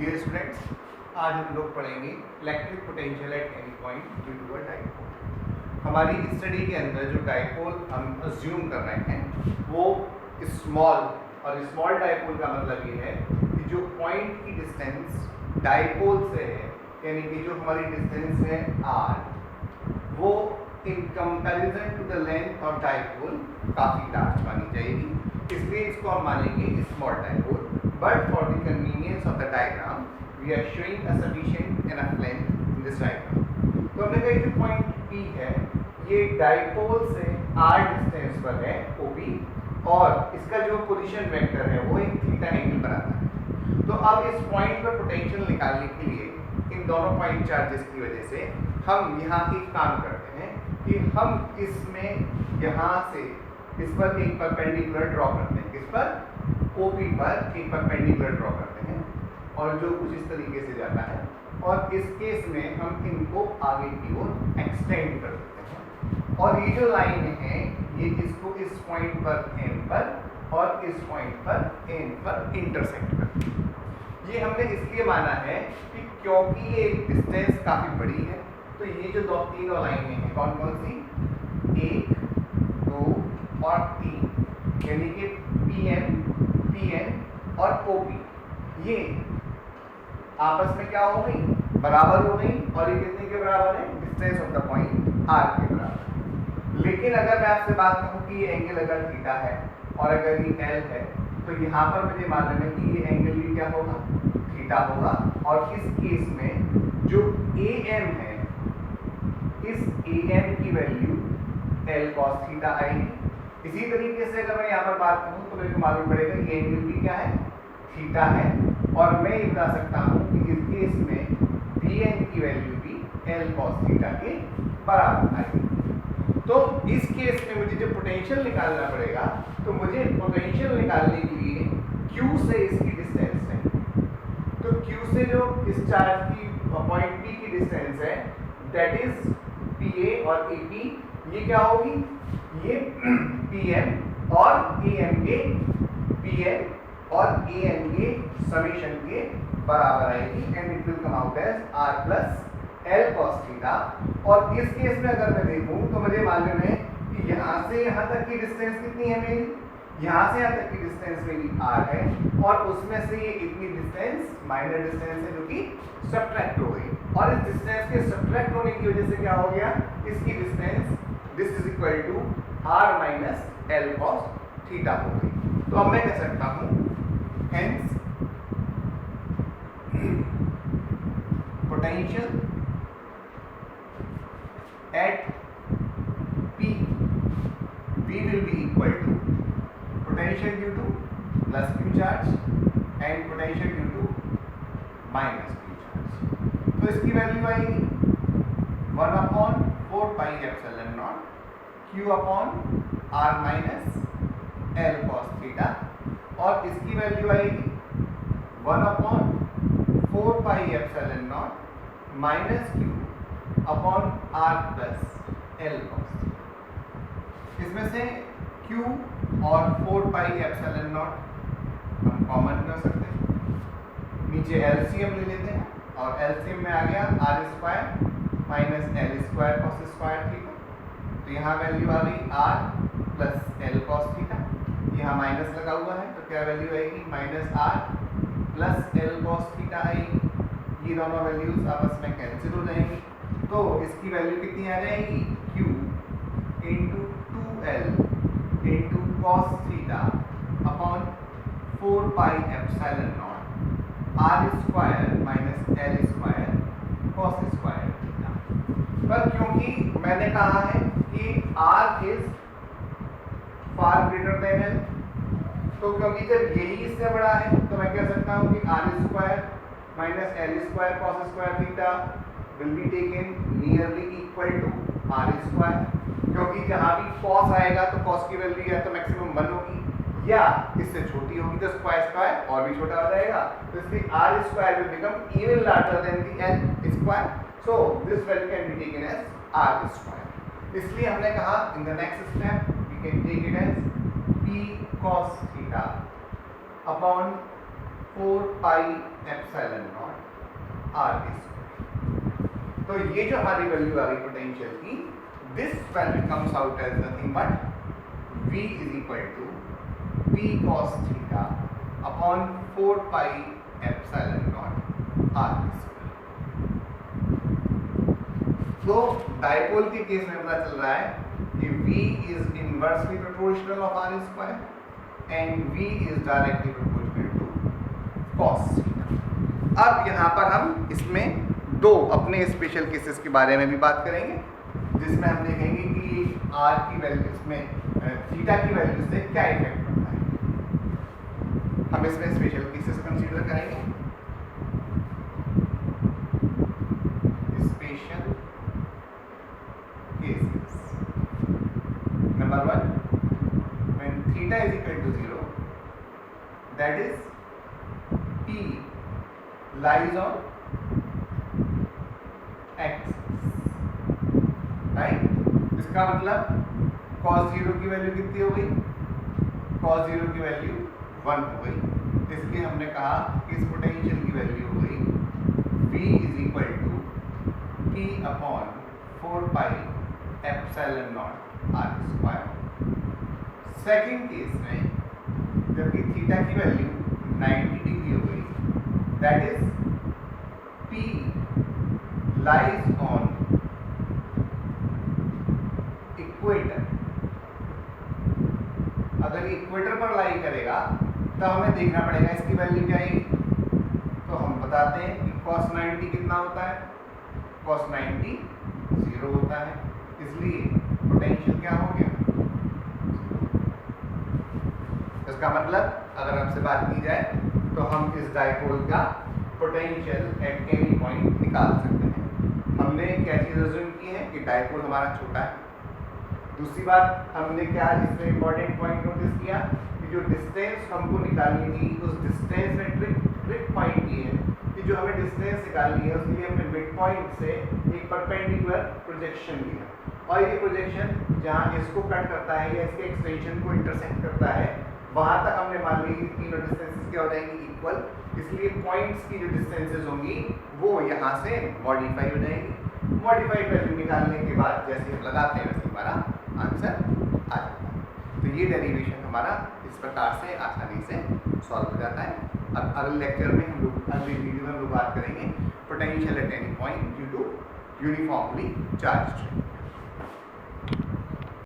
Dear students, आज हम लोग पढ़ेंगे electric potential at any point due to a dipole. हमारी स्टडी के अंदर जो डाइपोल हम अज्यूम कर रहे हैं वो स्मॉल, और स्मॉल डाइपोल का मतलब ये है कि जो पॉइंट की डिस्टेंस डाइपोल से है, यानी कि जो हमारी डिस्टेंस है r, वो in comparison to the length of dipole काफ़ी लार्ज मानी जाएगी, इसलिए इसको हम मानेंगे small dipole. But for the convenience of the diagram we are showing a sufficient enough length in this diagram. तो हमने कहा जो पॉइंट P है ये डाइपोल से r डिस्टेंस पर है OP, और इसका जो पोजीशन वेक्टर है वो एक थीटा एंगल बनाता है। तो अब इस पॉइंट पर पोटेंशियल निकालने के लिए इन दोनों पॉइंट चार्जेस की वजह से हम यहाँ एक काम करते हैं कि हम इसमें यहाँ से इस पर एक परपेंडिकुलर ड्रॉ करते हैं, किस पर, OP पर एक परपेंडिकुलर ड्रॉ करते हैं, और जो कुछ इस तरीके से जाता है, और इस केस में हम इनको आगे की ओर एक्सटेंड कर देते हैं। और ये जो लाइन है ये इसको इस पॉइंट पर N पर और इस पॉइंट पर N पर इंटरसेक्ट करती है। ये हमने इसलिए माना है कि क्योंकि ये डिस्टेंस काफ़ी बड़ी है, तो ये जो तीनों लाइनें हैं कौन कौन सी, 1, 2 और 3, यानी कि PM, PN और OP, ये आपस में क्या हो गई, बराबर हो गई, और ये कितने के बराबर है, distance of the point R के बराबर। लेकिन अगर मैं आपसे बात कहूँ कि ये एंगल अगर थीटा है और अगर ये L है, तो यहाँ पर मुझे मालूम है कि ये एंगल भी क्या होगा, थीटा होगा, और इस केस में जो AM है, इस AM की वैल्यू L cos थीटा आएगी। इसी तरीके से अगर मैं यहाँ पर बात करूँ तो मेरे को मालूम पड़ेगा ये एंगल भी क्या है, थीटा है, और मैं ये बता सकता हूँ कि इस केस में Bn की वैल्यू भी L cos थीटा के बराबर आएगी। तो इस केस में मुझे जो पोटेंशियल निकालना पड़ेगा, तो मुझे पोटेंशियल निकालने के लिए Q से इसकी डिस्टेंस है, तो Q से जो इस चार्ज की पॉइंट P की डिस्टेंस है, दैट इज PA और AP, ये क्या होगी, ये PM और AM के, PN और AM के समेशन के बराबर आएगी, and it will come out as R plus L cos theta. और इस केस में अगर मैं देखूं तो मुझे मालूम है कि यहाँ से यहाँ तक की डिस्टेंस कितनी है मेरी, यहाँ से यहाँ तक की डिस्टेंस मेरी R है, और उसमें से ये इतनी डिस्टेंस माइनर डिस्टेंस है जो कि सब्ट्रैक्ट हो गई, और इस डिस्टेंस के सब्ट्रैक्ट होने की वजह से क्या हो गया, इसकी distance this is equal to R minus L cos theta हो गई। तो अब मैं कह सकता हूँ hence potential at P will be equal to potential due to plus Q charge and potential due to minus Q charge। तो इसकी वैल्यू आएगी 1/4 pi epsilon naught Q upon R minus L cos theta, और इसकी value आएगी 1/4 pi epsilon naught minus Q upon R plus L cos। इसमें से Q और 4 pi epsilon not हम कॉमन कर सकते हैं, नीचे LCM ले लेते हैं, और LCM में आ गया R square minus L square cos square theta, तो यहाँ वैल्यू आ गई R plus L cos theta, यहाँ माइनस लगा हुआ है तो क्या वैल्यू आएगी, minus R plus L cos theta आएगी। ये दोनों वैल्यूज आपस में कैंसिल हो जाएंगी, तो इसकी वैल्यू कितनी आ जाएगी, Q into 2L into cos theta upon 4 pi epsilon not R square minus L square cos square theta. पर क्योंकि मैंने कहा है कि R is far greater than L, तो क्योंकि जब यही इससे बड़ा है तो मैं कह सकता हूँ कि R square minus L square cos square theta will be taken nearly equal to R square, क्योंकि जहाँ भी cos आएगा तो cos की वैल्यू या तो मैक्सिमम 1 होगी या इससे छोटी होगी, तो स्क्वायर स्क्वायर और भी छोटा हो जाएगा, तो इसलिए R square will become even larger than the L square, so this value can be taken as R square. इसलिए हमने कहा in the next step we can take it as P cos theta upon 4 pi epsilon not R square. तो ये जो हमारी value आ गई potential की, this value comes out as nothing but V is equal to P cos theta upon 4 pi epsilon not R square. तो dipole के case में पता चल रहा है कि V is inversely proportional of R square and V is directly proportional to cos theta. अब यहाँ पर हम इसमें दो अपने स्पेशल केसेस के बारे में भी बात करेंगे, जिसमें हम देखेंगे कि आर की वैल्यू इसमें थीटा की वैल्यू से क्या इफेक्ट पड़ता है। हम इसमें स्पेशल केसेस कंसीडर करेंगे। Special cases number 1, when theta is equal to 0, that is P lies on axis, right? इसका मतलब cos 0 की वैल्यू कितनी हो गई? cos 0 की वैल्यू 1 हो गई। इसलिए हमने कहा कि इस पोटेंशियल की वैल्यू हो गई V is equal to P upon 4 pi epsilon not R square. Second case में जबकि थीटा की वैल्यू 90 डिग्री हो गई, that is P lies on equator. अगर इक्वेटर पर लाई करेगा तो हमें देखना पड़ेगा इसकी वैल्यू क्या आएगी। तो हम बताते हैं कि cos 90 कितना होता है? cos 90 0 होता है, इसलिए पोटेंशियल क्या हो गया? इसका मतलब अगर हमसे बात की जाए तो हम इस डायपोल का पोटेंशियल एट एनी पॉइंट निकाल सकते हैं। हमने क्या चीज़ अज्यूम की है कि डायपोल हमारा छोटा है। दूसरी बात, हमने क्या इसमें इंपॉर्टेंट पॉइंट नोटिस किया कि जो डिस्टेंस हमको निकालनी थी, उस डिस्टेंस में ट्रिक पॉइंट ये है कि जो हमें डिस्टेंस निकालनी है उसके लिए हमने मिड पॉइंट से एक परपेंडिकुलर प्रोजेक्शन लिया, और ये प्रोजेक्शन जहाँ इसको कट करता है या इसके एक्सटेंशन को इंटरसेक्ट करता है, वहाँ तक हमने मान ली कि तीनों डिस्टेंसेस क्या हो जाएंगी? इक्वल। इसलिए पॉइंट्स की जो डिस्टेंसेस होंगी वो यहाँ से मॉडिफाई हो जाएंगी। मॉडिफाइड वैल्यू निकालने के बाद जैसे हम लगाते हैं वैसे हमारा आंसर आ जाता है। तो ये डेरिवेशन हमारा इस प्रकार से आसानी से सॉल्व हो जाता है। अब अगले लेक्चर में हम लोग, अगले वीडियो में हम लोग बात करेंगे potential at any point due to uniformly charged.